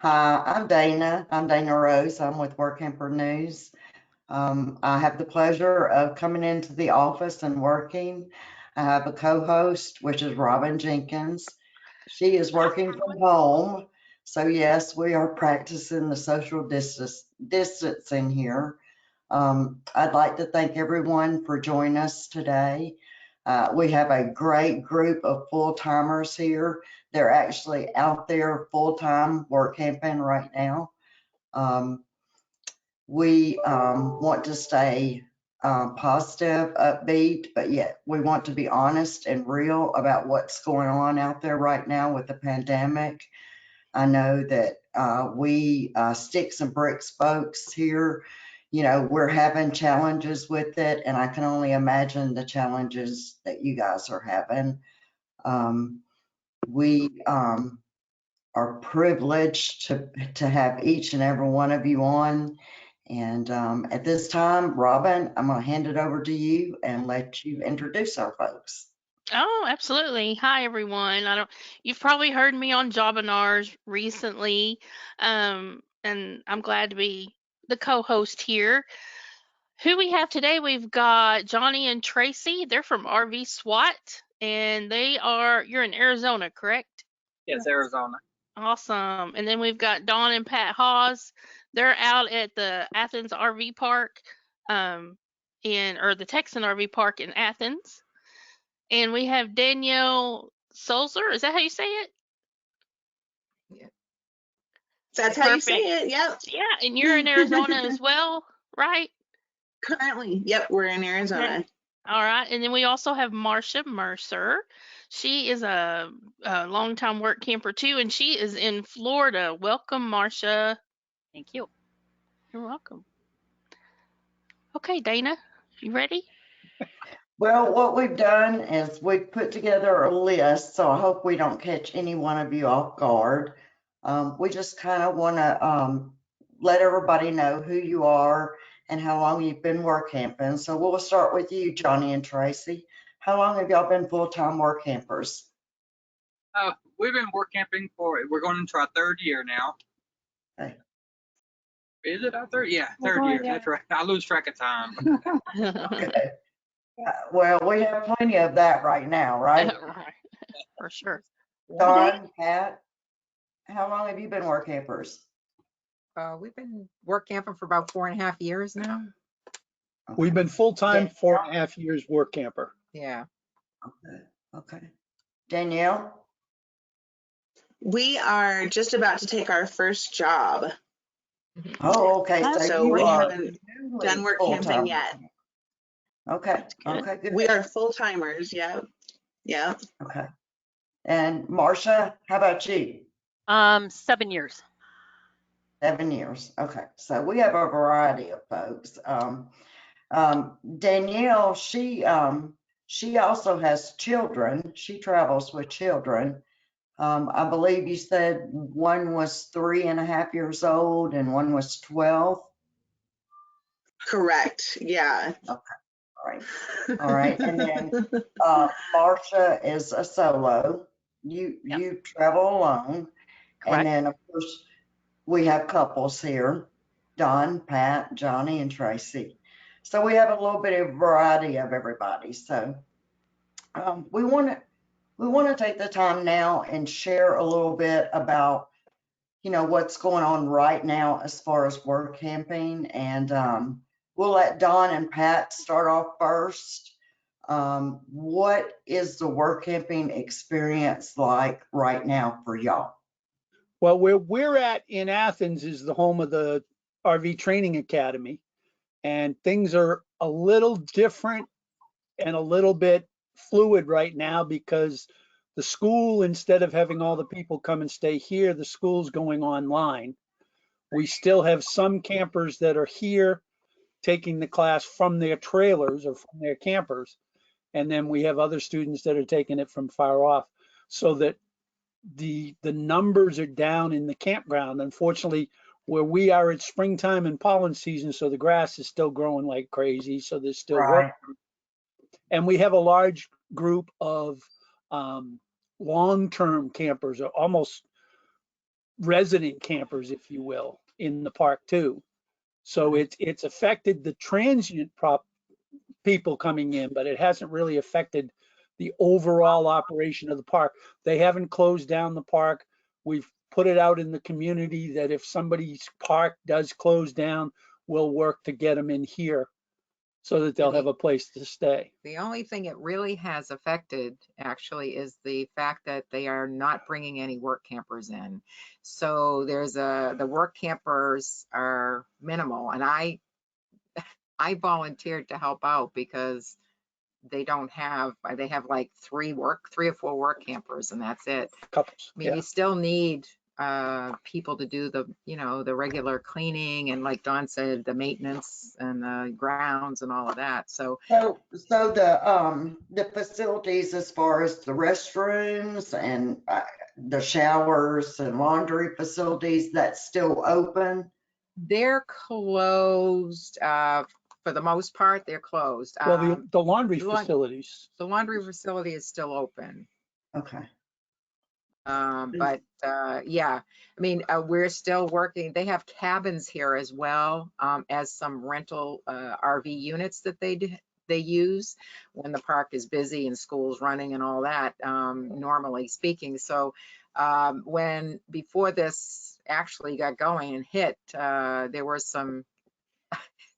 Hi, I'm Dana. I'm Dana Rose. I'm with Workamper News. I have the pleasure of coming into the office and working. I have a co-host, which is Robin Jenkins. She is working from home. So yes, we are practicing the social distancing here. I'd like to thank everyone for joining us today. We have a great group of full-timers here. They're actually out there full-time work camping right now. Um, we want to stay positive, upbeat, but yet we want to be honest and real about what's going on out there right now with the pandemic. I know that we sticks and bricks folks here, we're having challenges with it, and I can only imagine the challenges that you guys are having. We are privileged to have each and every one of you on. And at this time, Robin, I'm going to hand it over to you and let you introduce our folks. Oh, absolutely. Hi, everyone. You've probably heard me on Jobinars recently, and I'm glad to be the co-host here. Who we have today, we've got Johnny and Tracy. They're from RV SWAT, and you're in Arizona, correct? Yes, Arizona. Awesome. And then we've got Dawn and Pat Hawes. They're out at the Athens RV Park, or the Texan RV Park in Athens. And we have Danielle Sulzer. Is that how you say it? Yeah. That's how you say it. Yep. Yeah, and you're in Arizona as well, right? Currently, yep, we're in Arizona. Okay. All right, and then we also have Marcia Mercer. She is a longtime work camper too, and she is in Florida. Welcome, Marcia. Thank you. You're welcome. Okay, Dana, you ready? Well, what we've done is we've put together a list, so I hope we don't catch any one of you off guard. We just kind of want to let everybody know who you are and how long you've been work camping. So we'll start with you, Johnny and Tracy. How long have y'all been full-time work campers? We've been work camping we're going into our third year now. Okay. Is it our third? Yeah, third year. Yeah. That's right. I lose track of time. Okay. Well, we have plenty of that right now, right? Right. For sure. Dawn, Pat, how long have you been work campers? We've been work camping for about 4.5 years now. Okay. We've been full-time 4.5 years work camper. Yeah. Okay. Danielle? We are just about to take our first job. Oh, okay. So we haven't done work camping yet. Okay. Okay, good. We are full-timers, yeah. Yeah. Okay. And Marcia, how about you? 7 years. 7 years. Okay. So we have a variety of folks. Danielle, she also has children. She travels with children. I believe you said one was 3.5 years old and one was 12. Correct. Yeah. Okay. All right. And then Marcia is a solo. You travel alone. Correct. And then of course we have couples here, Don, Pat, Johnny, and Tracy. So we have a little bit of variety of everybody. So we want to take the time now and share a little bit about, what's going on right now as far as work camping. And we'll let Don and Pat start off first. What is the work camping experience like right now for y'all? Well, where we're at in Athens is the home of the RV Training Academy, and things are a little different and a little bit fluid right now because the school, instead of having all the people come and stay here, the school's going online. We still have some campers that are here taking the class from their trailers or from their campers, and then we have other students that are taking it from far off, so that the numbers are down in the campground. Unfortunately, where we are, it's springtime and pollen season, so the grass is still growing like crazy, so there's still work. And we have a large group of long-term campers, almost resident campers, if you will, in the park too. So it's affected the transient people coming in, but it hasn't really affected the overall operation of the park. They haven't closed down the park. We've put it out in the community that if somebody's park does close down, we'll work to get them in here so that they'll have a place to stay. The only thing it really has affected actually is the fact that they are not bringing any work campers in. So the work campers are minimal, and I volunteered to help out because they have like three or four work campers, and that's it. Couples, I mean, you still need people to do the regular cleaning and, like Dawn said, the maintenance and the grounds and all of that. So the facilities as far as the restrooms and the showers and laundry facilities, that's still open? they're closed for the most part. They're closed. well, the laundry the laun- facilities, The laundry facility is still open. Okay. But yeah, I mean, we're still working. They have cabins here as well as some rental RV units that they use when the park is busy and school's running and all that, normally speaking. So before this actually got going and hit, there were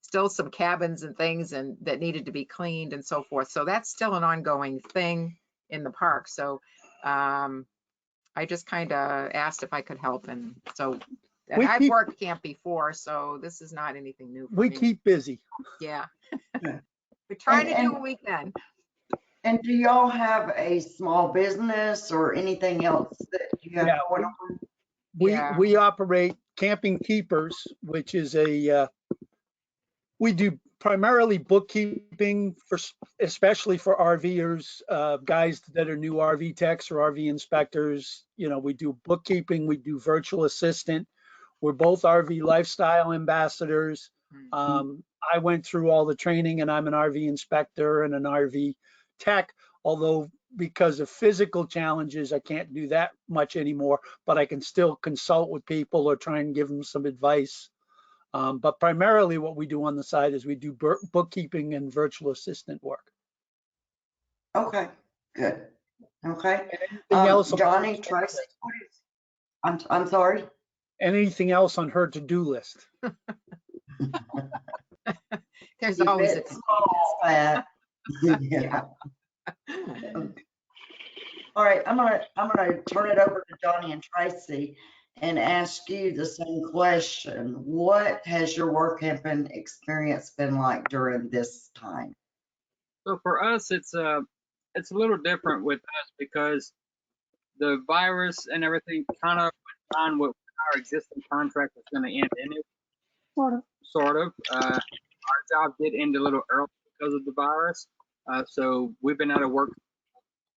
still some cabins and things that needed to be cleaned and so forth. So that's still an ongoing thing in the park. So I just kind of asked if I could help, and so I've worked camp before, so this is not anything new for me. we keep busy. Yeah. Yeah. We're trying to do what we can. And do y'all have a small business or anything else that you have Yeah, going on? We operate Camping Keepers, which is we do primarily bookkeeping especially for RVers, guys that are new RV techs or RV inspectors. We do bookkeeping, we do virtual assistant. We're both RV lifestyle ambassadors. I went through all the training, and I'm an RV inspector and an RV tech, although because of physical challenges, I can't do that much anymore, but I can still consult with people or try and give them some advice. But primarily what we do on the side is we do bookkeeping and virtual assistant work. Okay, good. Okay. Anything else? Johnny, Tracy, I'm sorry. Anything else on her to-do list? There's always a Yeah. All right, I'm gonna turn it over to Johnny and Tracy and ask you the same question. What has your work camping experience been like during this time? So for us, it's a little different with us because the virus and everything kind of went on with our existing contract was going to end in it. Sort of. Our job did end a little early because of the virus. So we've been out of work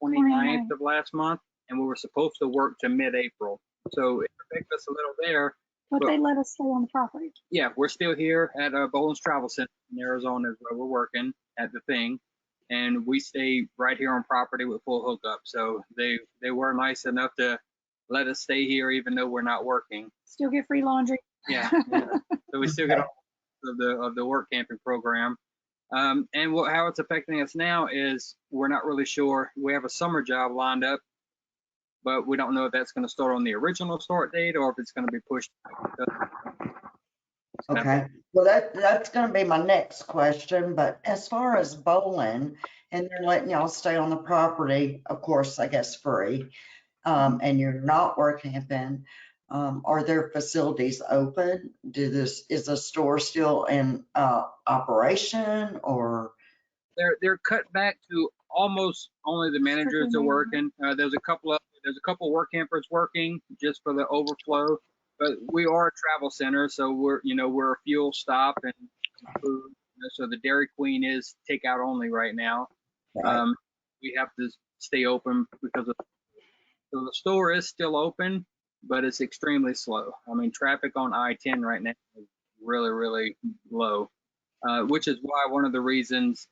29th of last month, and we were supposed to work to mid-April. So it affected us a little there. But they let us stay on the property. Yeah, we're still here at Boland's Travel Center in Arizona is where we're working at the thing. And we stay right here on property with full hookup. So they were nice enough to let us stay here even though we're not working. Still get free laundry. Yeah. So we still get all of the work camping program. And how it's affecting us now is we're not really sure. We have a summer job lined up, but we don't know if that's going to start on the original start date or if it's going to be pushed back. Okay, well, that's gonna be my next question, but as far as bowling, and they're letting y'all stay on the property, of course, I guess free, and you're not work camping, are their facilities open? Is the store still in operation, or? They're cut back to almost only the managers are working. There's a couple work campers working just for the overflow. But we are a travel center, so we're a fuel stop and food. So the Dairy Queen is takeout only right now. Right. We have to stay open so the store is still open, but it's extremely slow. I mean, traffic on I-10 right now is really, really low, which is why one of the reasons,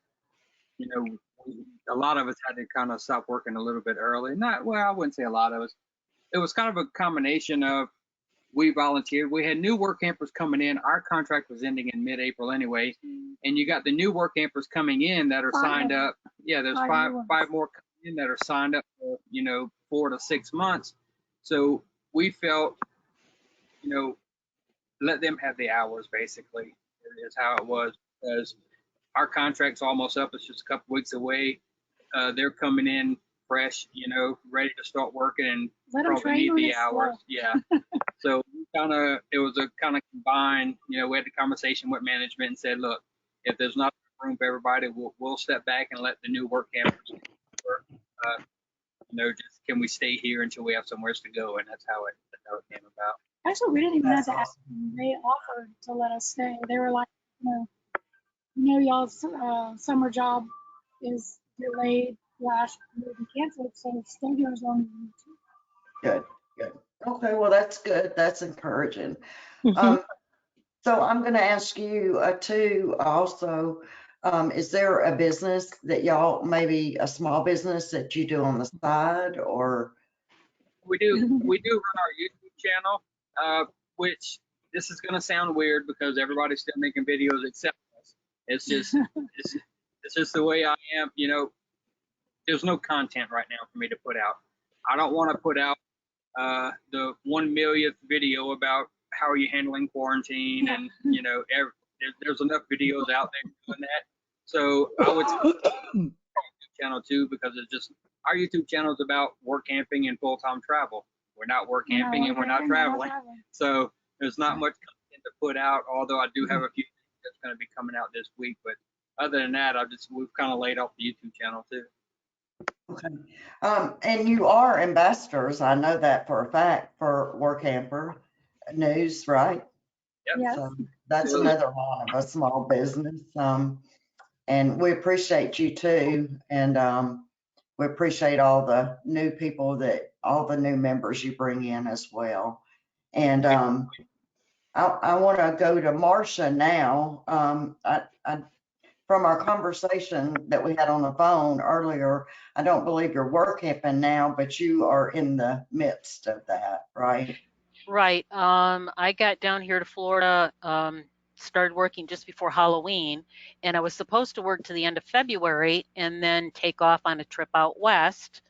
a lot of us had to kind of stop working a little bit early. I wouldn't say a lot of us. It was kind of a combination of we volunteered. We had new work campers coming in. Our contract was ending in mid-April anyway, and you got the new work campers coming in that are signed up. Yeah, there's five more coming in that are signed up for 4 to 6 months. So we felt, let them have the hours basically is how it was, because our contract's almost up. It's just a couple weeks away. They're coming in fresh, ready to start working and probably need the hours. Yeah. So it was a kind of combined, we had a conversation with management and said, look, if there's not room for everybody, we'll step back and let the new work campers work. Just can we stay here until we have somewhere to go? And that's how it came about. Actually, we didn't even have to ask them. They offered to let us stay. They were like, y'all's summer job is delayed / canceled, so stay here as long as you need to. Good. Okay, well, that's good. That's encouraging. So I'm going to ask you too also, is there a business that y'all, maybe a small business that you do on the side, or? We do run our YouTube channel, which this is going to sound weird because everybody's still making videos except us. It's just it's just the way I am. There's no content right now for me to put out. I don't want to put out the 1 millionth video about how are you handling quarantine, and there's enough videos out there doing that. So I would YouTube channel too, because it's just our YouTube channel is about work camping and full-time travel. We're not work camping and we're not traveling, so there's not much content to put out. Although I do have a few things that's going to be coming out this week, but other than that, we've kind of laid off the YouTube channel too. Okay. And you are ambassadors, I know that for a fact, for Workamper News, right? Yep. Yes. So that's another one of a small business. And we appreciate you too. And we appreciate all the new people all the new members you bring in as well. And I want to go to Marcia now. From our conversation that we had on the phone earlier, I don't believe you're work camping now, but you are in the midst of that, right? Right. I got down here to Florida, started working just before Halloween, and I was supposed to work to the end of February and then take off on a trip out west,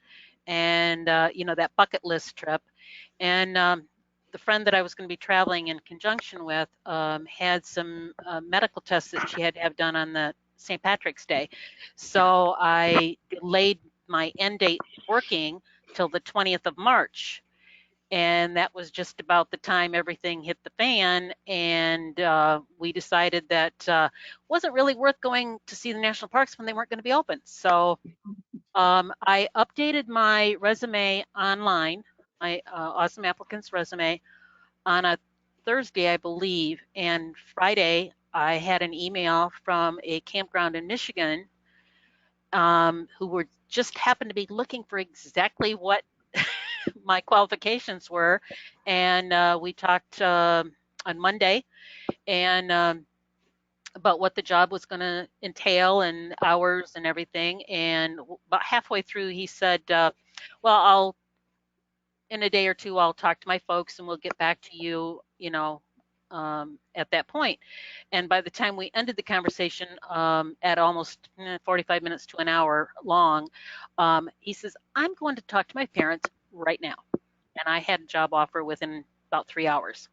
and that bucket list trip. And the friend that I was going to be traveling in conjunction with had some medical tests that she had to have done on the St. Patrick's Day. So I delayed my end date working till the 20th of March. And that was just about the time everything hit the fan. And we decided that wasn't really worth going to see the national parks when they weren't going to be open. So I updated my resume online, my Awesome Applicants resume, on a Thursday, I believe. And Friday, I had an email from a campground in Michigan who were just happened to be looking for exactly what my qualifications were. And we talked on Monday and about what the job was going to entail and hours and everything. And about halfway through, he said, well, in a day or two, I'll talk to my folks and we'll get back to you, at that point. And by the time we ended the conversation at almost 45 minutes to an hour long, he says, I'm going to talk to my parents right now. And I had a job offer within about 3 hours.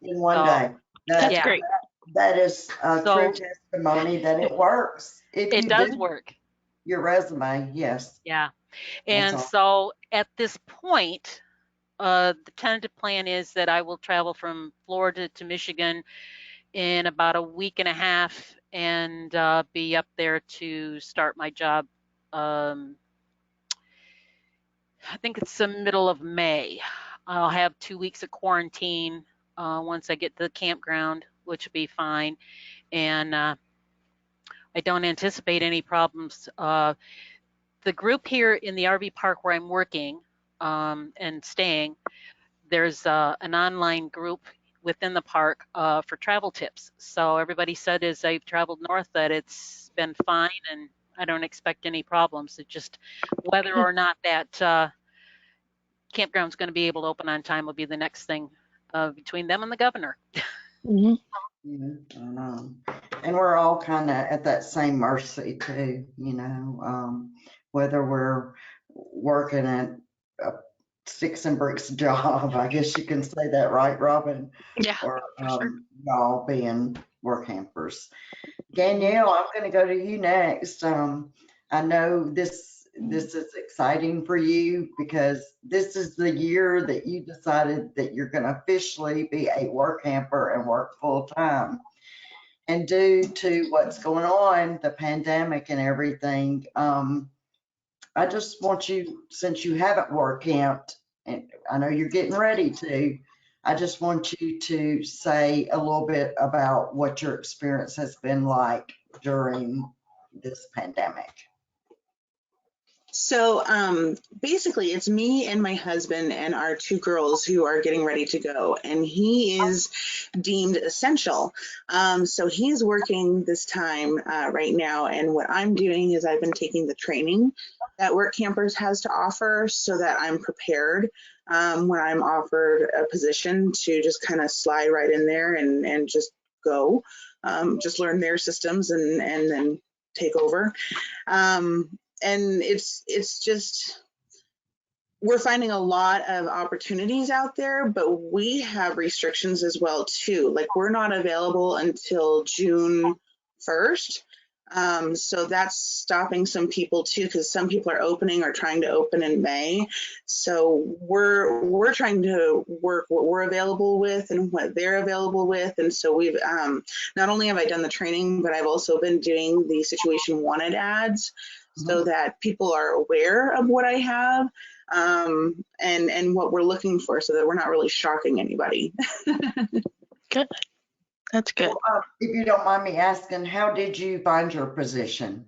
In one day. That's great. That is a true testimony that it works. It does work. Your resume, yes. Yeah. And so at this point, the tentative plan is that I will travel from Florida to Michigan in about a week and a half and be up there to start my job. I think it's the middle of May. I'll have 2 weeks of quarantine once I get to the campground, which will be fine. And I don't anticipate any problems. The group here in the RV park where I'm working and staying, there's an online group within the park for travel tips. So everybody said as I've traveled north that it's been fine and I don't expect any problems. It's just whether or not that campground's going to be able to open on time will be the next thing between them and the governor. Mhm. Yeah, I know. And we're all kind of at that same mercy too, whether we're working at a sticks and bricks job, I guess you can say that, right, Robin? Yeah, Or for sure. y'all being work campers. Danielle, I'm going to go to you next. I know this is exciting for you because this is the year that you decided that you're going to officially be a work camper and work full time. And due to what's going on, the pandemic and everything, I just want you, since you haven't work camped, and I know you're getting ready to, I just want you to say a little bit about what your experience has been like during this pandemic. So basically, it's me and my husband and our two girls who are getting ready to go, and he is deemed essential. So he's working this time right now, and what I'm doing is I've been taking the training that Workampers has to offer so that I'm prepared when I'm offered a position to just kind of slide right in there and just go, just learn their systems and then take over. And it's just, we're finding a lot of opportunities out there, but we have restrictions as well too. Like, we're not available until June 1st. So that's stopping some people too, because some people are opening or trying to open in May. So we're trying to work what we're available with and what they're available with. And so we've not only have I done the training, but I've also been doing the situation wanted ads so that people are aware of what I have and what we're looking for, so that we're not really shocking anybody. Good. That's good. Well, if you don't mind me asking, how did you find your position?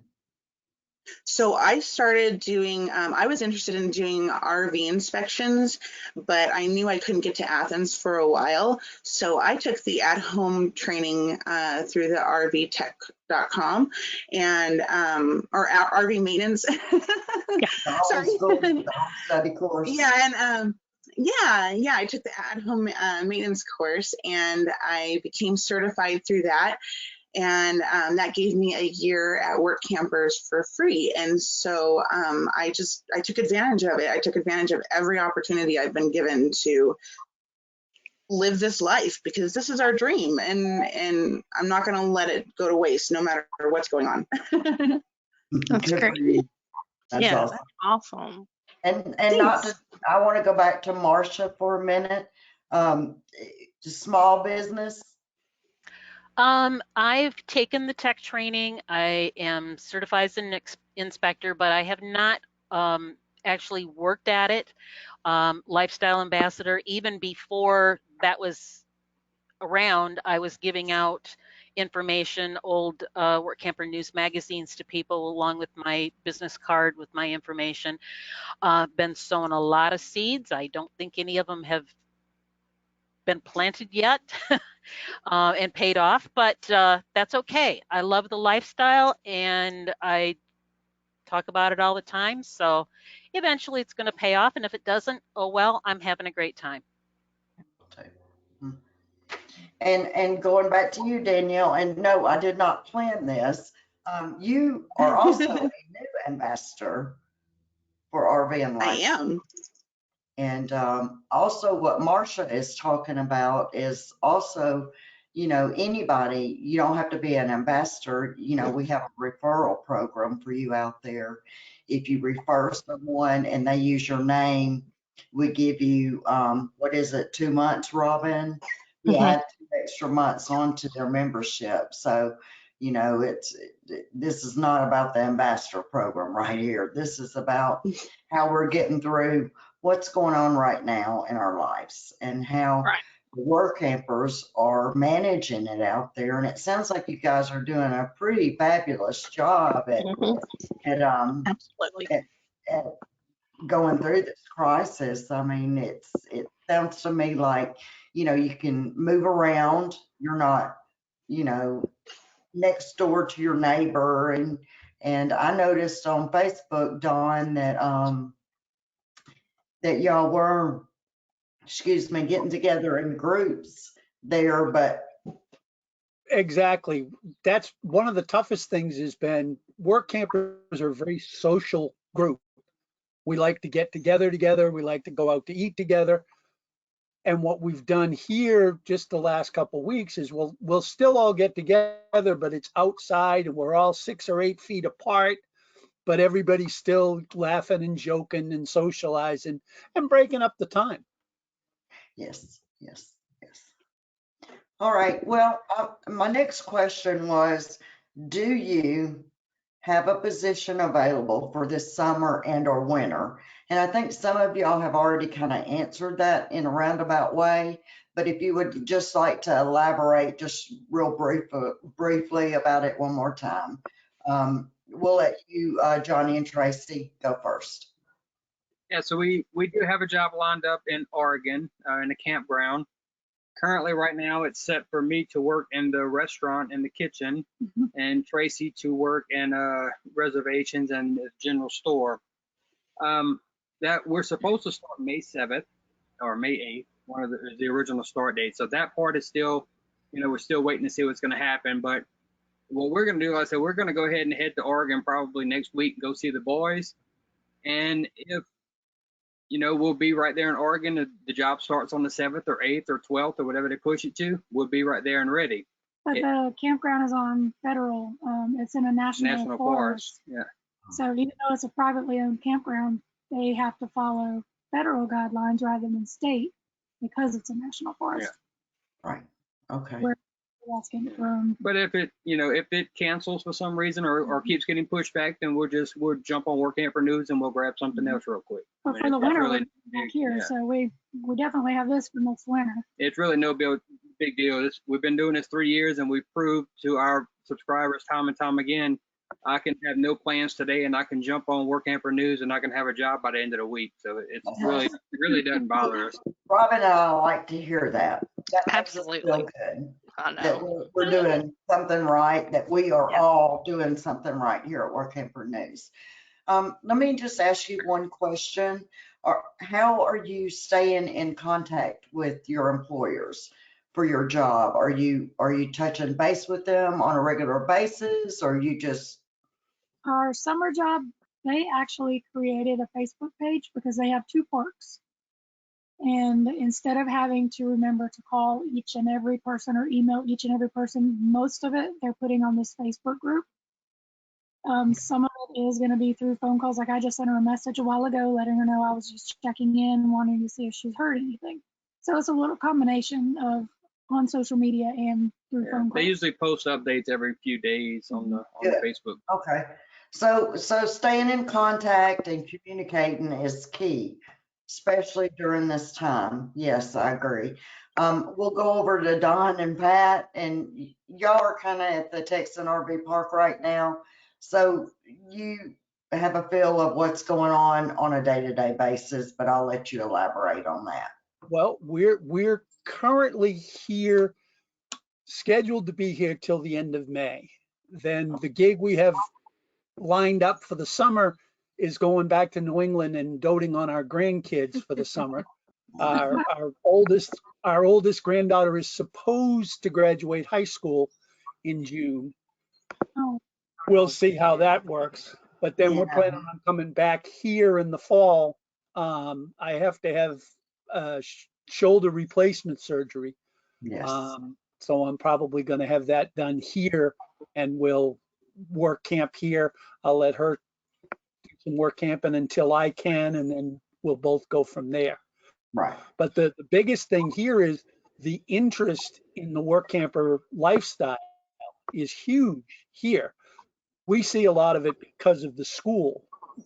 So I started doing, I was interested in doing RV inspections, but I knew I couldn't get to Athens for a while. So I took the at-home training through the rvtech.com and, or RV maintenance. Sorry. The study course. Yeah, and yeah, I took the at-home maintenance course and I became certified through that. And that gave me a year at Workampers for free. And so I took advantage of it. I took advantage of every opportunity I've been given to live this life, because this is our dream, and I'm not going to let it go to waste no matter what's going on. That's Good for great. you. That's Yeah, awesome. that's awesome. And not to, I want to go back to Marcia for a minute. Small business. I've taken the tech training. I am certified as an inspector, but I have not actually worked at it. Lifestyle ambassador, even before that was around, I was giving out information, old Workamper news magazines to people, along with my business card with my information. Been sowing a lot of seeds. I don't think any of them have been planted yet and paid off, but that's okay. I love the lifestyle and I talk about it all the time. So eventually it's going to pay off. And if it doesn't, oh well, I'm having a great time. And going back to you, Danielle, and no, I did not plan this. You are also a new ambassador for RV and I Lifestyle. am. And also what Marcia is talking about is also, anybody, you don't have to be an ambassador. We have a referral program for you out there. If you refer someone and they use your name, we give you, 2 months, Robin? We add 2 extra months onto their membership. So, this is not about the ambassador program right here. This is about how we're getting through what's going on right now in our lives and how the work campers are managing it out there. And it sounds like you guys are doing a pretty fabulous job at Absolutely. at going through this crisis. I mean, it sounds to me like, you can move around. You're not, next door to your neighbor. And I noticed on Facebook, Dawn, that that y'all were excuse me, getting together in groups there, but Exactly. That's one of the toughest things has been work campers are a very social group. We like to get together. We like to go out to eat together. And what we've done here just the last couple of weeks is we'll still all get together, but it's outside and we're all 6 or 8 feet apart, but everybody's still laughing and joking and socializing and breaking up the time. yes, yes, yes. All right. Well, my next question was, do you have a position available for this summer and or winter? And I think some of y'all have already kind of answered that in a roundabout way, but if you would just like to elaborate just real briefly about it one more time. We'll let you, Johnny and Tracy, go first. Yeah, so we do have a job lined up in Oregon, in a campground. Currently, right now, it's set for me to work in the restaurant in the kitchen, and Tracy to work in reservations and the general store. That we're supposed to start May 7th or May 8th, one of the original start date. So that part is still, we're still waiting to see what's going to happen. But what we're going to do, like I said, we're going to go ahead and head to Oregon probably next week and go see the boys. And if we'll be right there in Oregon. The job starts on the 7th or 8th or 12th or whatever they push it to. We'll be right there and ready. But the campground is on federal. It's in a national forest. Yeah. So even though it's a privately owned campground, they have to follow federal guidelines rather than state because it's a national forest. Yeah. Right. Okay. Where asking from. But if it cancels for some reason or keeps getting pushed back, then we'll jump on Workamper News and we'll grab something else real quick. But for the winter, we're back here, so we definitely have this for next winter. It's really no big deal. We've been doing this 3 years, and we've proved to our subscribers time and time again, I can have no plans today, and I can jump on Workamper News, and I can have a job by the end of the week. So it really doesn't bother us. Robin and I like to hear that. That makes us Absolutely. feel good. I That know. we're doing something right, that we are all doing something right here at Workamper News. Let me just ask you one question. How are you staying in contact with your employers for your job? Are you touching base with them on a regular basis, or you just? Our summer job, they actually created a Facebook page because they have 2 parks. And instead of having to remember to call each and every person or email each and every person, most of it they're putting on this Facebook group. Some of it is going to be through phone calls. Like I just sent her a message a while ago letting her know I was just checking in, wanting to see if she's heard anything. So it's a little combination of on social media and through phone calls. They usually post updates every few days on the Facebook. Okay. So staying in contact and communicating is key, especially during this time. Yes, I agree. We'll go over to Don and Pat, and y'all are kind of at the Texan RV Park right now. So you have a feel of what's going on a day-to-day basis, but I'll let you elaborate on that. Well, we're currently here, scheduled to be here till the end of May. Then the gig we have lined up for the summer is going back to New England and doting on our grandkids for the summer. Our oldest granddaughter is supposed to graduate high school in June. Oh. We'll see how that works. But then we're planning on coming back here in the fall. I have to have shoulder replacement surgery. Yes. So I'm probably going to have that done here, and we'll work camp here. I'll let her do some work camping until I can, and then we'll both go from there. Right. But the biggest thing here is the interest in the work camper lifestyle is huge here. We see a lot of it because of the school,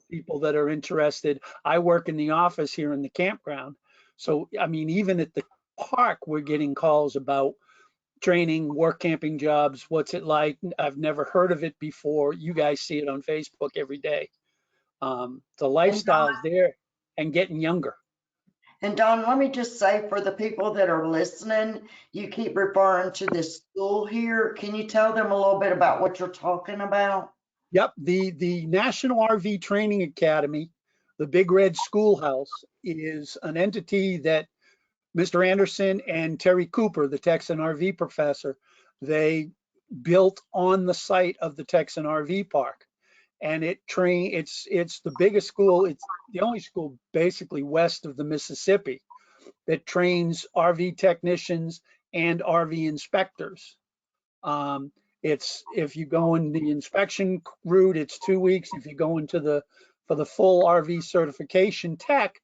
people that are interested. I work in the office here in the campground. So, I mean, even at the park, we're getting calls about training, work camping jobs. What's it like? I've never heard of it before. You guys see it on Facebook every day. The lifestyle is there and getting younger. And Don, let me just say for the people that are listening, you keep referring to this school here. Can you tell them a little bit about what you're talking about? Yep, the National RV Training Academy, the Big Red Schoolhouse, is an entity that Mr. Anderson and Terry Cooper, the Texan RV professor, they built on the site of the Texan RV park. And it's the biggest school. It's the only school basically west of the Mississippi that trains RV technicians and RV inspectors. If you go in the inspection route, it's 2 weeks. If you go for the full RV certification tech,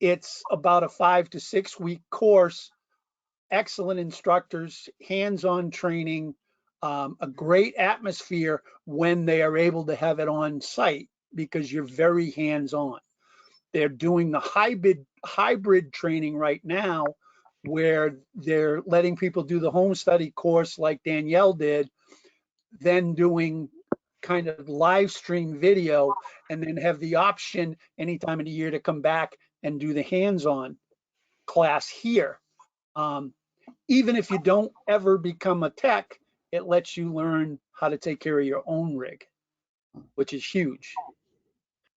it's about a 5 to 6 week course. Excellent instructors, hands-on training, a great atmosphere when they are able to have it on site because you're very hands-on. They're doing the hybrid training right now where they're letting people do the home study course like Danielle did, then doing kind of live stream video, and then have the option any time of the year to come back and do the hands-on class here. Even if you don't ever become a tech, it lets you learn how to take care of your own rig, which is huge.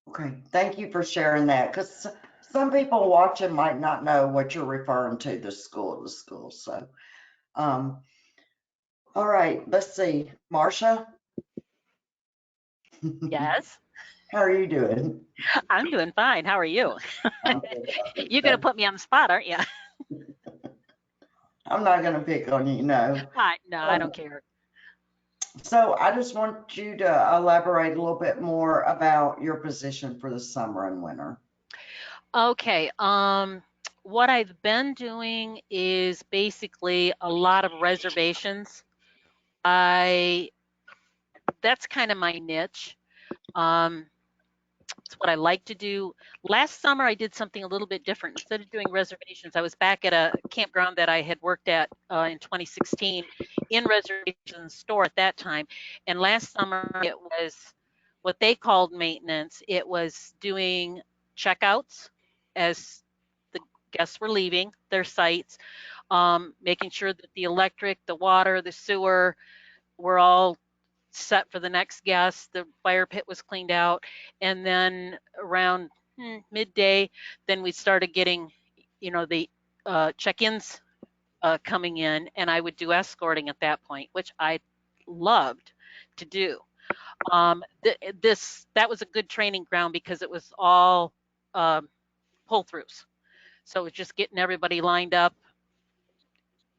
Okay, thank you for sharing that, because some people watching might not know what you're referring to, the school. So, all right, let's see. Marcia? Yes, How are you doing? I'm doing fine. How are you? I'm good. You're going to put me on the spot, aren't you? I'm not going to pick on you, no. No, I don't care. So I just want you to elaborate a little bit more about your position for the summer and winter. Okay. What I've been doing is basically a lot of reservations. That's kind of my niche. It's what I like to do. Last summer, I did something a little bit different. Instead of doing reservations, I was back at a campground that I had worked at in 2016 in reservations store at that time. And last summer, it was what they called maintenance. It was doing checkouts as the guests were leaving their sites, making sure that the electric, the water, the sewer were all set for the next guest. The fire pit was cleaned out. And then around midday, then we started getting, the check-ins coming in, and I would do escorting at that point, which I loved to do. That was a good training ground because it was all pull-throughs. So it was just getting everybody lined up,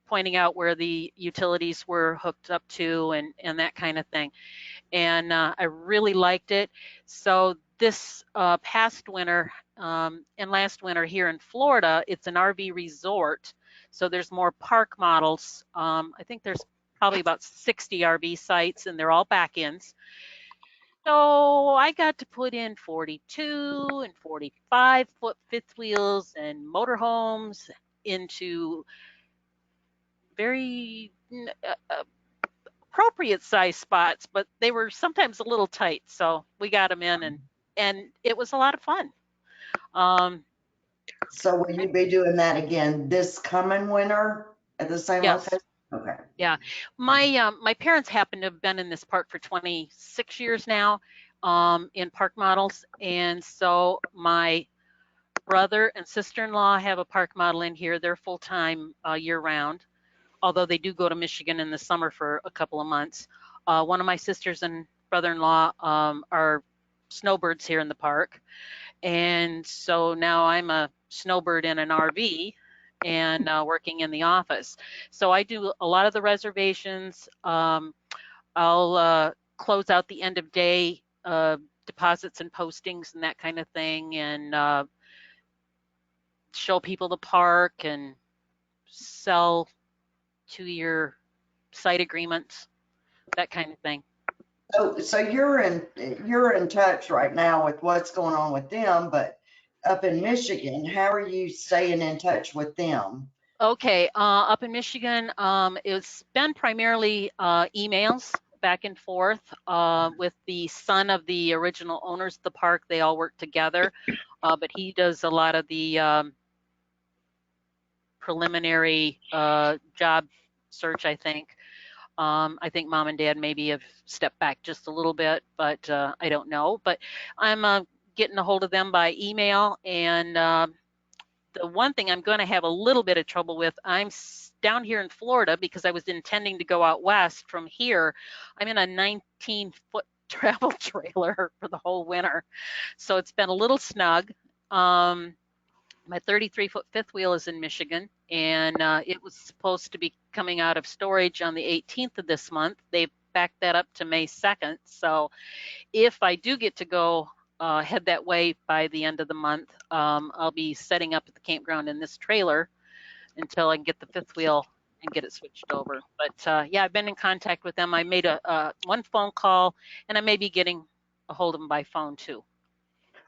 pointing out where the utilities were hooked up to and that kind of thing. And I really liked it. So this past winter and last winter here in Florida, it's an RV resort. So there's more park models. I think there's probably about 60 RV sites, and they're all back-ins. So I got to put in 42 and 45-foot fifth wheels and motorhomes into very appropriate size spots, but they were sometimes a little tight. So we got them in, and it was a lot of fun. So will you be doing that again this coming winter at the same Yes. location? Okay. Yeah. My parents happen to have been in this park for 26 years now, in park models. And so my brother and sister-in-law have a park model in here. They're full-time year-round, although they do go to Michigan in the summer for a couple of months. One of my sisters and brother-in-law are snowbirds here in the park. And so now I'm a snowbird in an RV and working in the office. So I do a lot of the reservations. I'll close out the end of day deposits and postings and that kind of thing, and show people the park and sell 2-year site agreements, that kind of thing. So you're in touch right now with what's going on with them, but up in Michigan, how are you staying in touch with them? Okay, up in Michigan, it's been primarily emails back and forth with the son of the original owners of the park. They all work together, but he does a lot of the preliminary job search, I think. I think mom and dad maybe have stepped back just a little bit, but I don't know. But I'm getting a hold of them by email, and the one thing I'm going to have a little bit of trouble with, down here in Florida because I was intending to go out west from here. I'm in a 19-foot travel trailer for the whole winter. So it's been a little snug. My 33-foot fifth wheel is in Michigan, and it was supposed to be coming out of storage on the 18th of this month. They backed that up to May 2nd. So if I do get to go head that way by the end of the month, I'll be setting up at the campground in this trailer until I can get the fifth wheel and get it switched over. But yeah, I've been in contact with them. I made one phone call, and I may be getting a hold of them by phone too.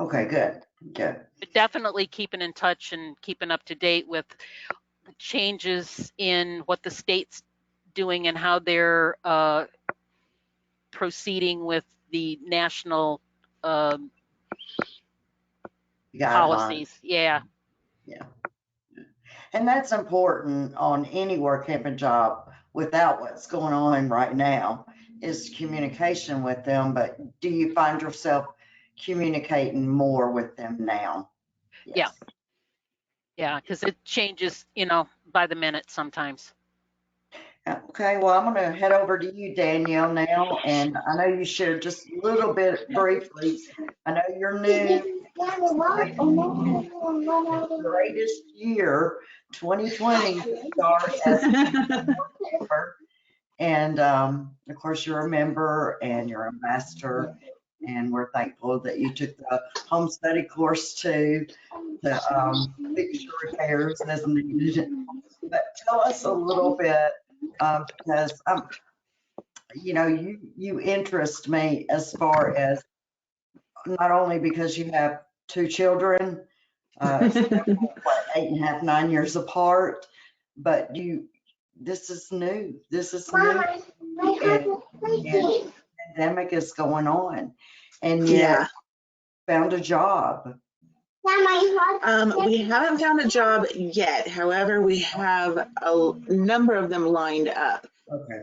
Okay, good, good. But definitely keeping in touch and keeping up to date with the changes in what the state's doing and how they're proceeding with the national Guidelines. policies. Yeah. Yeah. And that's important on any work camping job without what's going on right now is communication with them. But do you find yourself communicating more with them now? Yeah. Yeah, because it changes, by the minute sometimes. Okay, well, I'm going to head over to you, Danielle, now. And I know you shared just a little bit briefly. I know you're new. The greatest year, 2020, to start as a member. And of course, you're a member and you're a master. And we're thankful that you took the home study course too, to fix your repairs as needed. But tell us a little bit, because you interest me as far as not only because you have two children, 8.5, 9 years apart, but this is new. This is new. And the pandemic is going on, and yet found a job. We haven't found a job yet. However, we have a number of them lined up. Okay.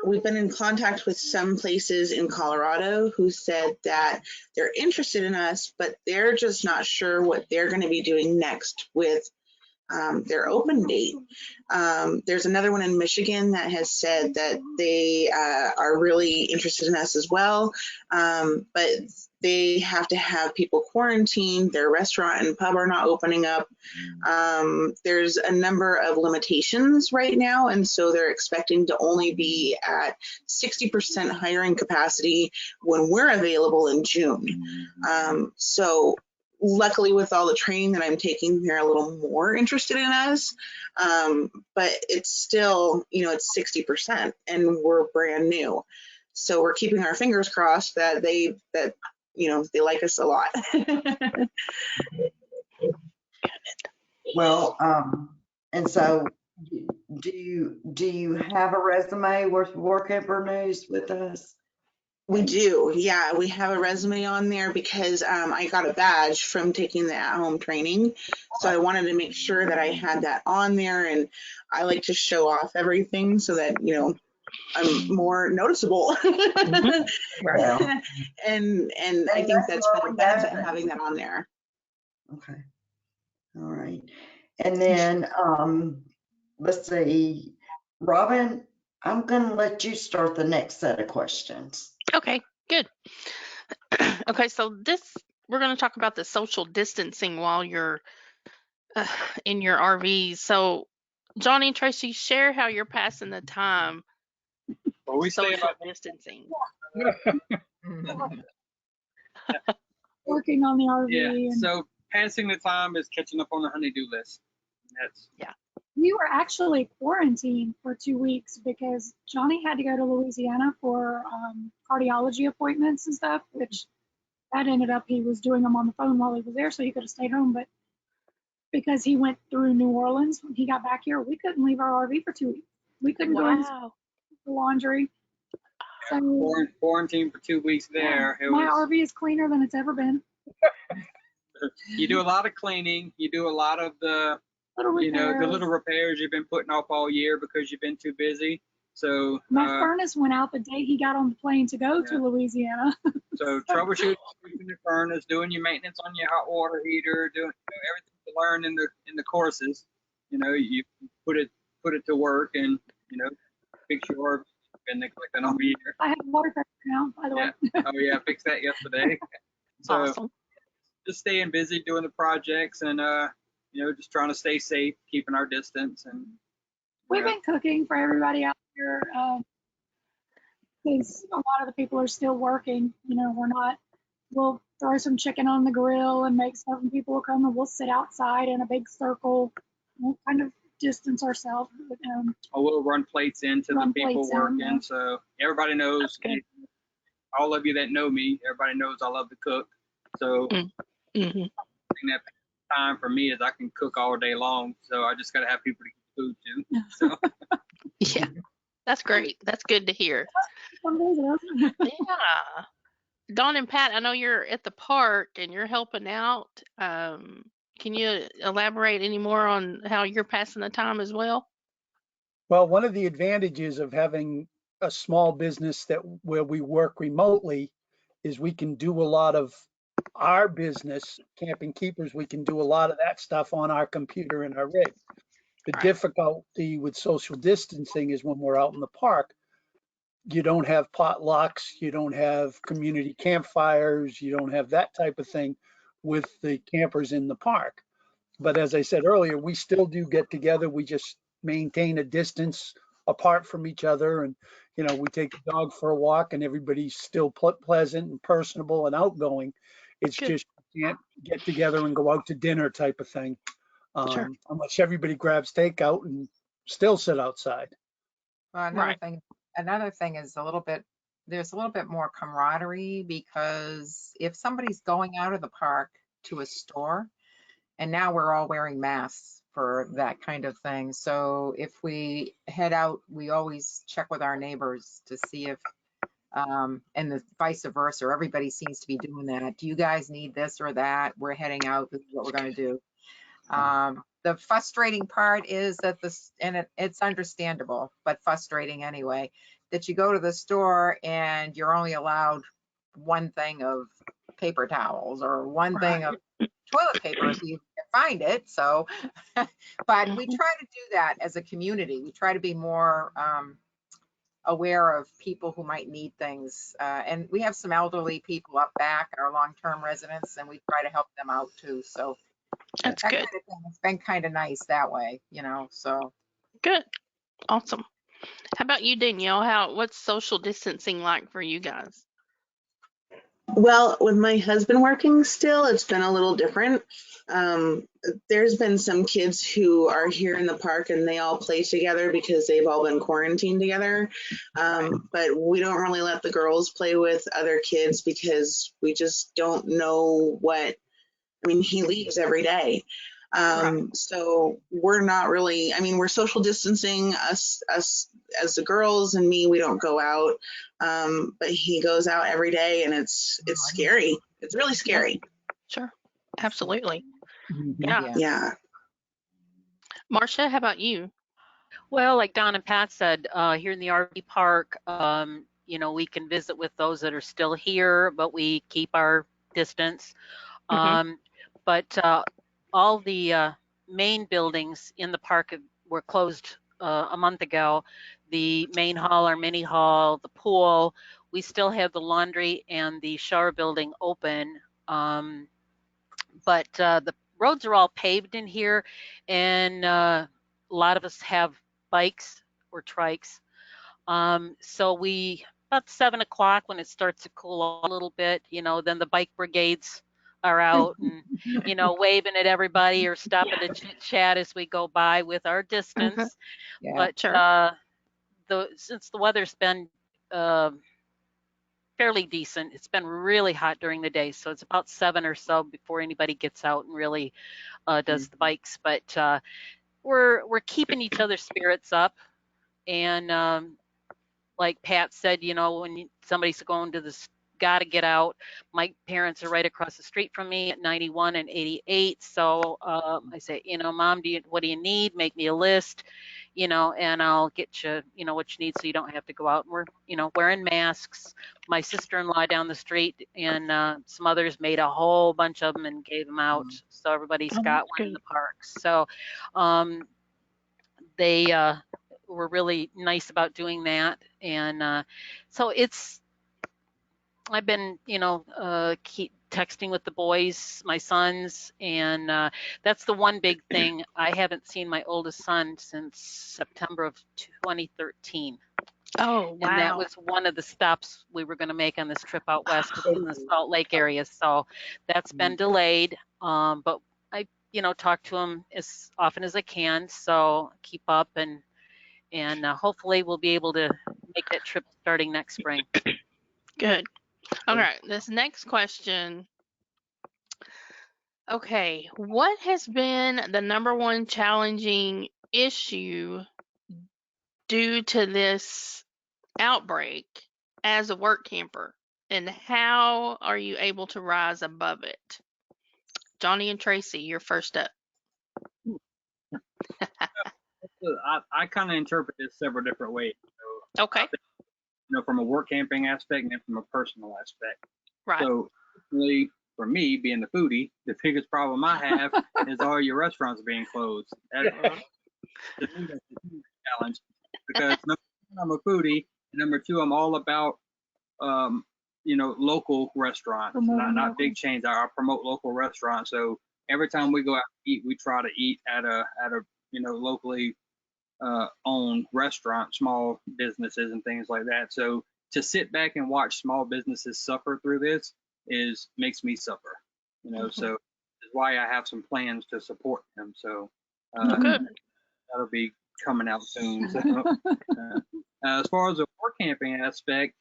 We've been in contact with some places in Colorado who said that they're interested in us, but they're just not sure what they're going to be doing next with their open date. There's another one in Michigan that has said that they are really interested in us as well, but they have to have people quarantined. Their restaurant and pub are not opening up. There's a number of limitations right now, and so they're expecting to only be at 60% hiring capacity when we're available in June. So luckily, with all the training that I'm taking, they're a little more interested in us. But it's still, it's 60% and we're brand new. So we're keeping our fingers crossed that they like us a lot. Well, and so do you have a resume with Workamper News with us? We do. Yeah, we have a resume on there because I got a badge from taking the at-home training. So I wanted to make sure that I had that on there, and I like to show off everything so that, I'm more noticeable. Right. And I think that's for the benefit having that on there. Okay. All right. And then let's see, Robin, I'm going to let you start the next set of questions. Okay, good. Okay, so we're going to talk about the social distancing while you're in your RV. So, Johnny and Tracy, share how you're passing the time. Well, we say social about distancing. Working on the RV. Yeah. And So passing the time is catching up on the honey-do list. we were actually quarantined for 2 weeks because Johnny had to go to Louisiana for cardiology appointments and stuff, which that ended up he was doing them on the phone while he was there, so he could have stayed home. But because he went through New Orleans when he got back here, we couldn't leave our RV for 2 weeks. We couldn't go in the laundry. So Quarantine for 2 weeks there. yeah, my RV is cleaner than it's ever been. You do a lot of cleaning. You do a lot of the Little repairs. the little repairs you've been putting off all year because you've been too busy. So My furnace went out the day he got on the plane to go Yeah. to Louisiana. so troubleshooting your furnace, doing your maintenance on your hot water heater, doing everything you learn in the courses. You put it to work, and fix your orbs. Been neglecting all year. I have water pressure now, by the way. Oh yeah, I fixed that yesterday. So Awesome. just staying busy doing the projects, and just trying to stay safe, keeping our distance, and We've been cooking for everybody out here because a lot of the people are still working. We'll throw some chicken on the grill and make stuff, and people will come and we'll sit outside in a big circle. We'll kind of distance ourselves. we'll run plates into the Run people plates in, working, yeah. so everybody knows. That's good. All of you that know me, everybody knows I love to cook. So Mm-hmm. that time for me is I can cook all day long. So I just got to have people to get food to. So Yeah, that's great. That's good to hear. Some days it is. Yeah. Dawn and Pat, I know you're at the park and you're helping out. Can you elaborate any more on how you're passing the time as well? Well, one of the advantages of having a small business where we work remotely is we can do a lot of our business, Camping Keepers, we can do a lot of that stuff on our computer and our rig. The Right. difficulty with social distancing is when we're out in the park, you don't have potlucks, you don't have community campfires, you don't have that type of thing with the campers in the park. But as I said earlier, we still do get together. We just maintain a distance apart from each other. And, we take the dog for a walk and everybody's still pleasant and personable and outgoing. It's Good. just you can't get together and go out to dinner type of thing. Sure. Unless everybody grabs takeout and still sit outside. Well, Right. another thing is there's a little bit more camaraderie, because if somebody's going out of the park to a store, and now we're all wearing masks for that kind of thing. So if we head out, we always check with our neighbors to see if, and the vice versa, everybody seems to be doing that. Do you guys need this or that? We're heading out, this is what we're gonna do. The frustrating part is that it's understandable, but frustrating anyway, that you go to the store and you're only allowed one thing of paper towels or one thing of toilet paper if you can find it. So, but we try to do that as a community. We try to be more aware of people who might need things. And we have some elderly people up back, our long-term residents, and we try to help them out too. So That's that good. kind of thing has been kind of nice that way, so. Good. Awesome. How about you, Danielle? What's social distancing like for you guys? Well, with my husband working still, it's been a little different. There's been some kids who are here in the park and they all play together because they've all been quarantined together. But we don't really let the girls play with other kids because we just don't know he leaves every day. So we're not really, we're social distancing us as the girls, and me, we don't go out. But he goes out every day and it's scary. It's really scary. Sure. Absolutely. Mhm. Yeah. Yeah. Marcia, how about you? Well, like Don and Pat said, here in the RV park, we can visit with those that are still here, but we keep our distance. But all the main buildings in the park were closed a month ago. The main hall, our mini hall, the pool. We still have the laundry and the shower building open. But the roads are all paved in here, and a lot of us have bikes or trikes. So about 7 o'clock, when it starts to cool off a little bit, then the bike brigades are out and, waving at everybody or stopping to chit chat as we go by with our distance. Yeah. But Sure. since the weather's been fairly decent, it's been really hot during the day. So it's about 7 or so before anybody gets out and really does the bikes. But we're keeping each other's spirits up. And like Pat said, when somebody's going to this, got to get out. My parents are right across the street from me at 91 and 88. So I say, Mom, what do you need? Make me a list. you know, and I'll get you, you know, what you need so you don't have to go out. And we're, you know, wearing masks. My sister-in-law down the street and some others made a whole bunch of them and gave them out. So everybody's Oh, got that's one in good. the parks. So they were really nice about doing that. And so I've been, you know, keep texting with the boys, my sons, and that's the one big thing. I haven't seen my oldest son since September of 2013. Oh, And that wow. was one of the stops we were going to make on this trip out west, which is in the Salt Lake area. So that's been delayed. But I, you know, talk to him as often as I can. So keep up and hopefully we'll be able to make that trip starting next spring. Good. All right. This next question. Okay. What has been the number one challenging issue due to this outbreak as a work camper? And how are you able to rise above it? Johnny and Tracy, you're first up. I kind of interpret this several different ways. So, Okay. you know, from a work camping aspect and then from a personal aspect. Right. So, really, for me, being the foodie, the biggest problem I have is all your restaurants being closed. That's the huge challenge because number one, I'm a foodie, and number two, I'm all about you know, local restaurants, not big chains. I promote local restaurants. So every time we go out to eat, we try to eat at a you know, locally owned restaurant, small businesses and things like that. So to sit back and watch small businesses suffer through this makes me suffer, you know. So that's why I have some plans to support them. So Good. that'll be coming out soon. So as far as the work camping aspect,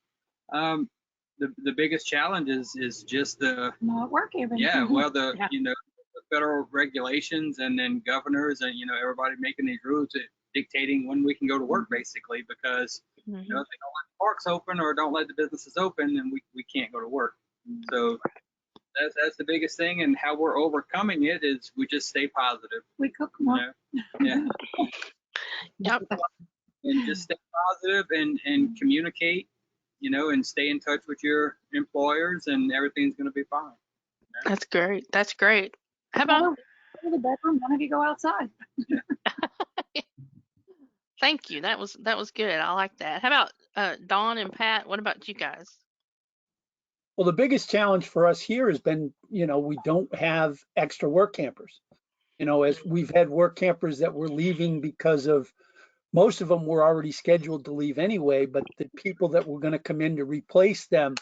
the biggest challenge is just the Not working. well the Yeah. you know, the federal regulations and then governors and, you know, everybody making these rules dictating when we can go to work, basically, because you know, if they don't let the parks open or don't let the businesses open, then we can't go to work. So that's the biggest thing, and how we're overcoming it is we just stay positive. We cook more. Yeah. Yep. And just stay positive and communicate, you know, and stay in touch with your employers, and everything's going to be fine. That's great. That's great. How about? Go to the bedroom. None of you go outside. Thank you. That was good. I like that. How about Dawn and Pat? What about you guys? Well, the biggest challenge for us here has been, you know, we don't have extra work campers. You know, as we've had work campers that were leaving because of, most of them were already scheduled to leave anyway, but the people that were going to come in to replace them,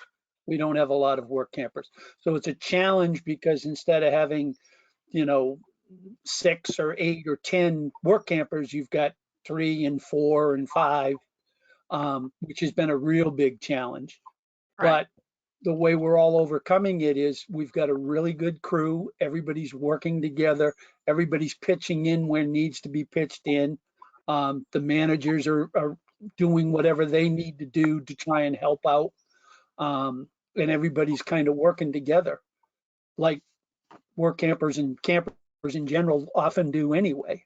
we don't have a lot of work campers. So it's a challenge because instead of having, you know, 6 or 8 or 10 work campers, you've got 3 and 4 and 5, which has been a real big challenge. Right. But the way we're all overcoming it is we've got a really good crew. Everybody's working together. Everybody's pitching in where needs to be pitched in. The managers are doing whatever they need to do to try and help out. And everybody's kind of working together like work campers and campers in general often do anyway.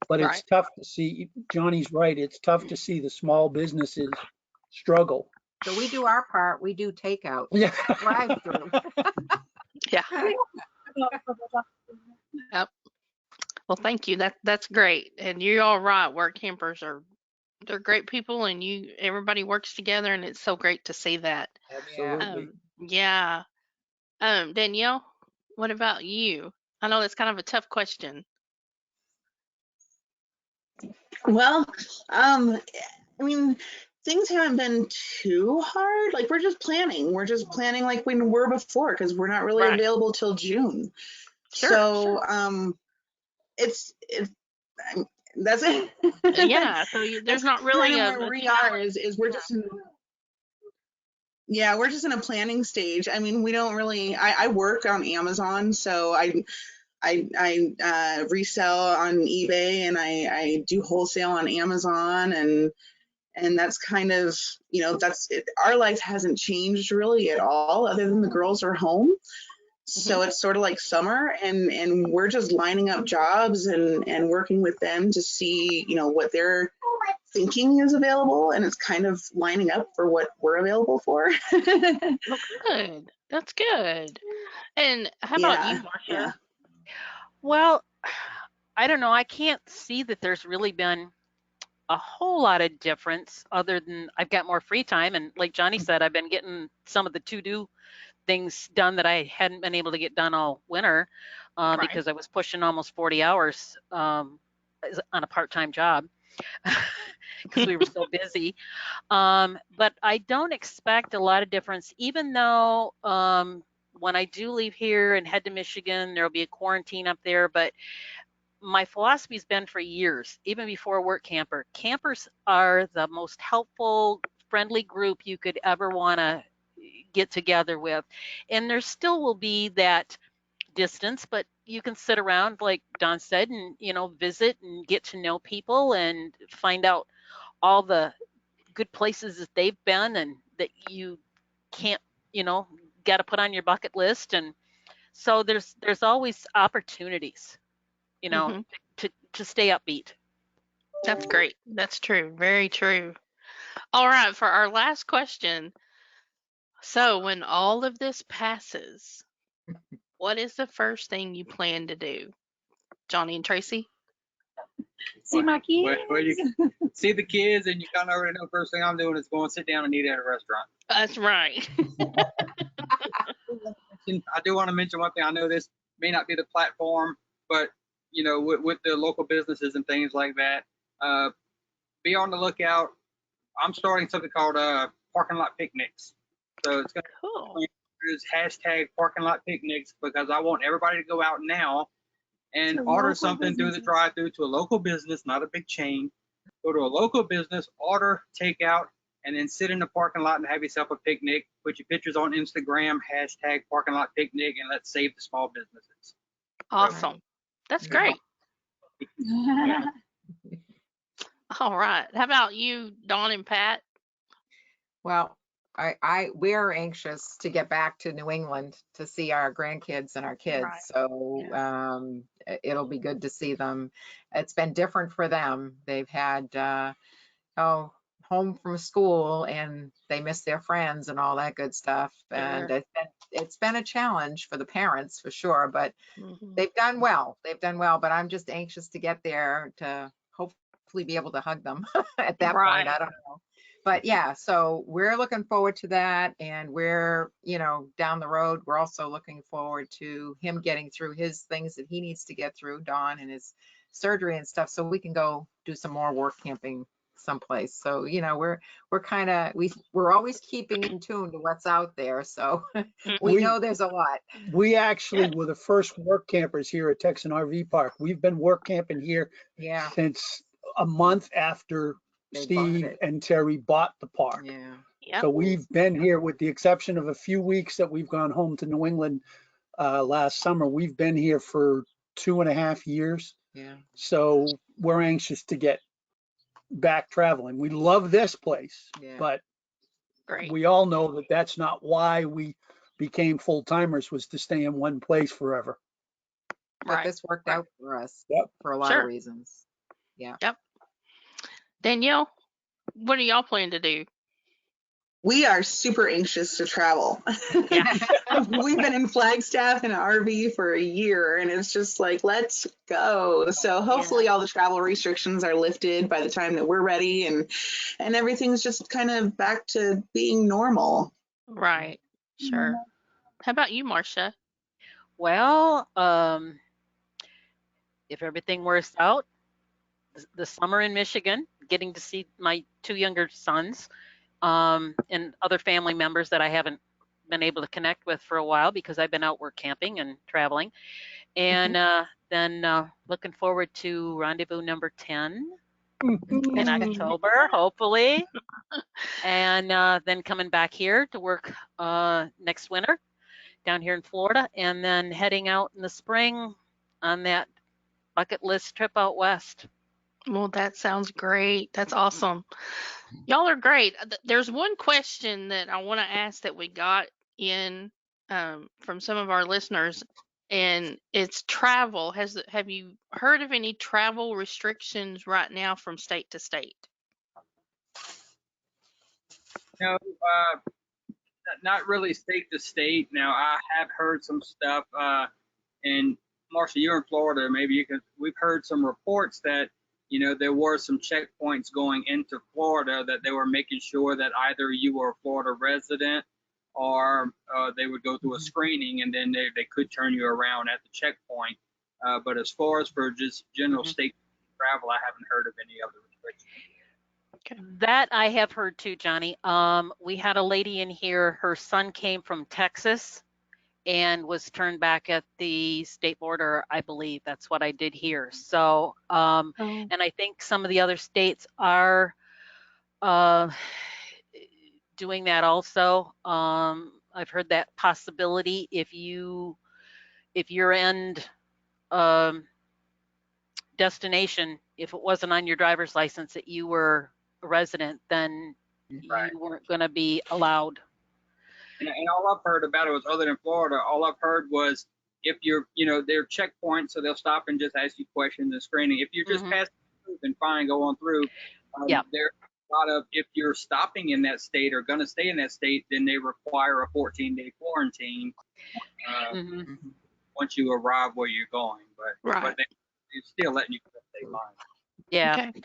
But it's tough to see, Johnny's right, it's tough to see the small businesses struggle. So we do our part. We do takeout. Yeah. Drive through. Yeah. Yep. Well, thank you. That's great. And you're all right. Work campers they're great people, and everybody works together, and it's so great to see that. Absolutely. Yeah. Danielle, what about you? I know that's kind of a tough question. Well, I mean, things haven't been too hard. Like we're just planning. We're just planning like we were before because we're not really Right. available till June. Sure. So it's that's it. Yeah. So there's not really kind of where we are is we're just we're just in a planning stage. I mean, we don't really. I work on Amazon, so I resell on eBay and I do wholesale on Amazon and that's kind of, you know, that's it. Our life hasn't changed really at all other than the girls are home. So it's sort of like summer, and we're just lining up jobs and working with them to see, what they're thinking is available, and it's kind of lining up for what we're available for. Oh, good. That's good. And how about you, Yeah, yeah. Marcia? Well, I don't know. I can't see that there's really been a whole lot of difference other than I've got more free time. And like Johnny said, I've been getting some of the to-do things done that I hadn't been able to get done all winter Right. because I was pushing almost 40 hours on a part-time job because we were so busy. But I don't expect a lot of difference, even though when I do leave here and head to Michigan, there'll be a quarantine up there. But my philosophy's been for years, even before Workamper. Campers are the most helpful, friendly group you could ever want to get together with. And there still will be that distance, but you can sit around, like Don said, and visit and get to know people and find out all the good places that they've been and that you can't, got to put on your bucket list. And so there's always opportunities, hmm to stay upbeat. That's great. That's true. Very true. All right, for our last question. So, when all of this passes, what is the first thing you plan to do? Johnny and Tracy? See my kids. Where you see the kids, and you kind of already know first thing I'm doing is going to sit down and eat at a restaurant. That's right. I do want to mention one thing. I know this may not be the platform, but with the local businesses and things like that, be on the lookout. I'm starting something called parking lot picnics. So it's going Cool. to use hashtag parking lot picnics because I want everybody to go out now and To order local something through the businesses. drive-through to a local business, not a big chain. Go to a local business, order takeout, and then sit in the parking lot and have yourself a picnic. Put your pictures on Instagram, hashtag parking lot picnic, and let's save the small businesses. Awesome. That's great. Yeah. All right. How about you, Dawn and Pat? Well, we're anxious to get back to New England to see our grandkids and our kids. Right. So it'll be good to see them. It's been different for them. They've had home from school and they miss their friends and all that good stuff. And Sure. it's been a challenge for the parents for sure, but Mhm. they've done well. They've done well, but I'm just anxious to get there to hopefully be able to hug them at that point. I Right. don't know. But yeah, so we're looking forward to that. And we're, down the road, we're also looking forward to him getting through his things that he needs to get through, Dawn, and his surgery and stuff, so we can go do some more work camping someplace. So, we're always keeping in tune to what's out there. So we We- know there's a lot. We actually were the first work campers here at Texan RV Park. We've been work camping here Yeah. since a month after They bought Steve it. and Terry bought the park. Yeah. Yep. So we've been here, with the exception of a few weeks that we've gone home to New England last summer. We've been here for 2.5 years. Yeah. So we're anxious to get back traveling. We love this place, Yeah. but Great. we all know that that's not why we became full timers, was to stay in one place forever. But Right. this worked Right. out for us Yep. for a lot Sure. of reasons. Danielle, what are y'all planning to do? We are super anxious to travel. Yeah. We've been in Flagstaff in an RV for a year, and it's just like, let's go. So hopefully all the travel restrictions are lifted by the time that we're ready, and everything's just kind of back to being normal. Right. Sure. How about you, Marcia? Well, if everything works out, the summer in Michigan, getting to see my 2 younger sons, and other family members that I haven't been able to connect with for a while because I've been out work camping and traveling. And then looking forward to rendezvous number 10 in October, hopefully. And then coming back here to work next winter down here in Florida, and then heading out in the spring on that bucket list trip out west. Well, that sounds great. That's awesome. Y'all are great. There's one question that I want to ask that we got in from some of our listeners, and it's travel. Have you heard of any travel restrictions right now from state to state? No, not really state to state. Now, I have heard some stuff, and Marcia, you're in Florida. Maybe you can. We've heard some reports that there were some checkpoints going into Florida that they were making sure that either you were a Florida resident or they would go through a screening, and then they could turn you around at the checkpoint. But as far as for just general state travel, I haven't heard of any other restrictions. That I have heard too, Johnny. We had a lady in here, her son came from Texas and was turned back at the state border, I believe. That's what I did hear. So, and I think some of the other states are doing that also. I've heard that possibility if your end destination, if it wasn't on your driver's license that you were a resident, then Right. you weren't going to be allowed. And all I've heard about it was, other than Florida, all I've heard was if you're, they're checkpoints, so they'll stop and just ask you questions and screening. If you're just passing through, then fine, go on through. Yeah. There's a lot of, if you're stopping in that state or going to stay in that state, then they require a 14-day quarantine once you arrive where you're going. But they're still letting you go state line. Yeah. Okay.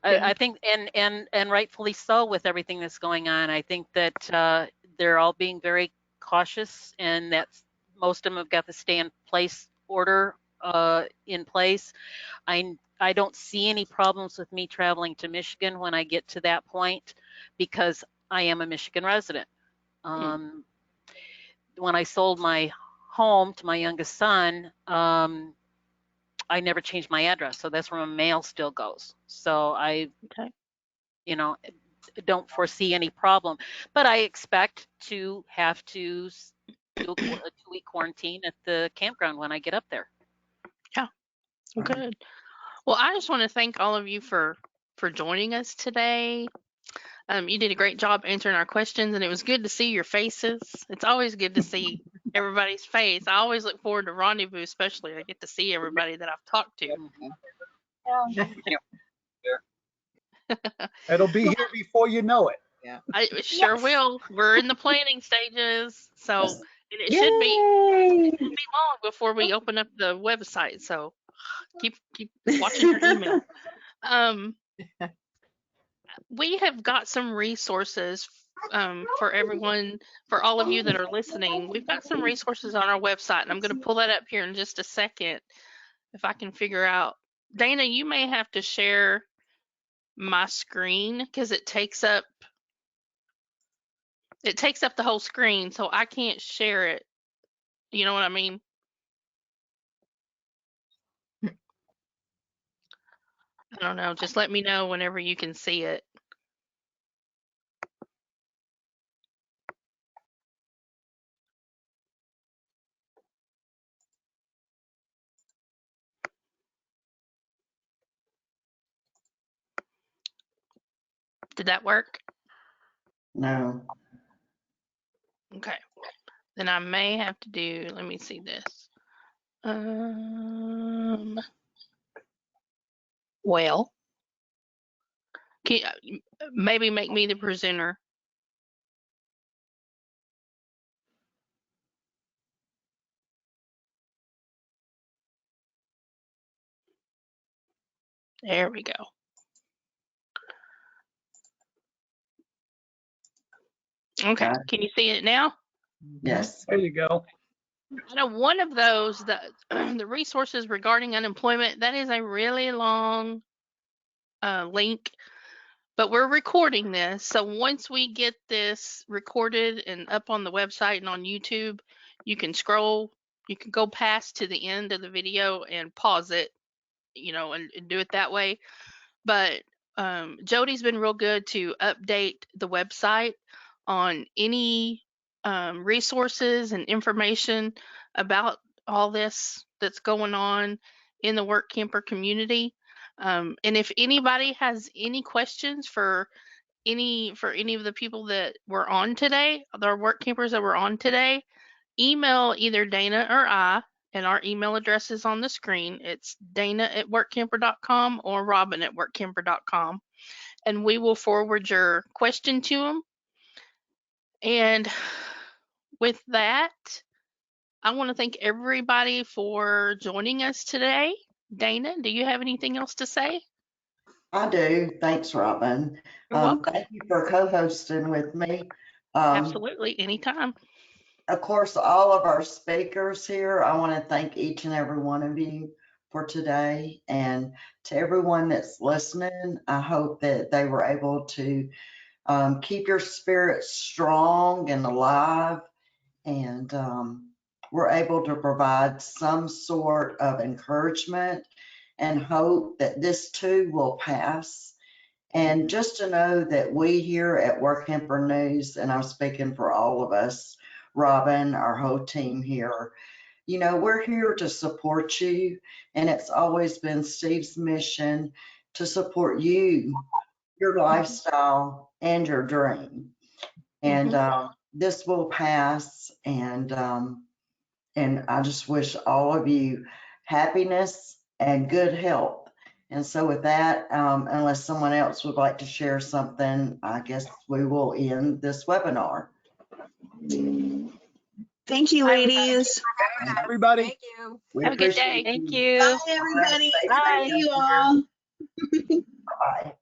I think, and rightfully so with everything that's going on. I think that they're all being very cautious, and that most of them have got the stay in place order in place. I don't see any problems with me traveling to Michigan when I get to that point, because I am a Michigan resident. When I sold my home to my youngest son, I never changed my address, so that's where my mail still goes. So I, don't foresee any problem, but I expect to have to do a 2-week quarantine at the campground when I get up there. Yeah. Good. Well, I just want to thank all of you for joining us today. You did a great job answering our questions, and it was good to see your faces. It's always good to see everybody's face. I always look forward to Rendezvous, especially. I get to see everybody that I've talked to. It'll be here before you know it. Yeah. I sure will. We're in the planning stages, so and it should be long before we open up the website. So keep watching your email. We have got some resources for everyone, for all of you that are listening. We've got some resources on our website, and I'm going to pull that up here in just a second if I can figure out. Dana, you may have to share my screen because it takes up the whole screen, so I can't share it. You know what I mean? I don't know. Just let me know whenever you can see it. Did that work? No. Okay. Then I may have to do, let me see this. Well, can you, maybe make me the presenter. There we go. Okay, can you see it now? Yes. There you go. I know one of those, the resources regarding unemployment, that is a really long link, but we're recording this. So once we get this recorded and up on the website and on YouTube, you can scroll, you can go past to the end of the video and pause it, and do it that way. But Jody's been real good to update the website on any resources and information about all this that's going on in the Workamper community. And if anybody has any questions for any of the people that were on today, the Workampers that were on today, email either Dana or I, and our email address is on the screen. It's dana@workamper.com or robin@workamper.com, and we will forward your question to them. And with that, I want to thank everybody for joining us today. Dana, do you have anything else to say? I do. Thanks, Robin. You're welcome. Thank you for co-hosting with me. Absolutely, anytime. Of course, all of our speakers here, I want to thank each and every one of you for today. And to everyone that's listening, I hope that they were able to keep your spirits strong and alive, and we're able to provide some sort of encouragement and hope that this too will pass. And just to know that we here at Workamper News, and I'm speaking for all of us, Robin, our whole team here, you know, we're here to support you. And it's always been Steve's mission to support you, your lifestyle, and your dream. And this will pass. And I just wish all of you happiness and good health. And so with that, unless someone else would like to share something, I guess we will end this webinar. Thank you, ladies. Everybody. Thank you. We Have a good appreciate day. Thank you. you. Bye, everybody. Bye. Thank you all. Bye.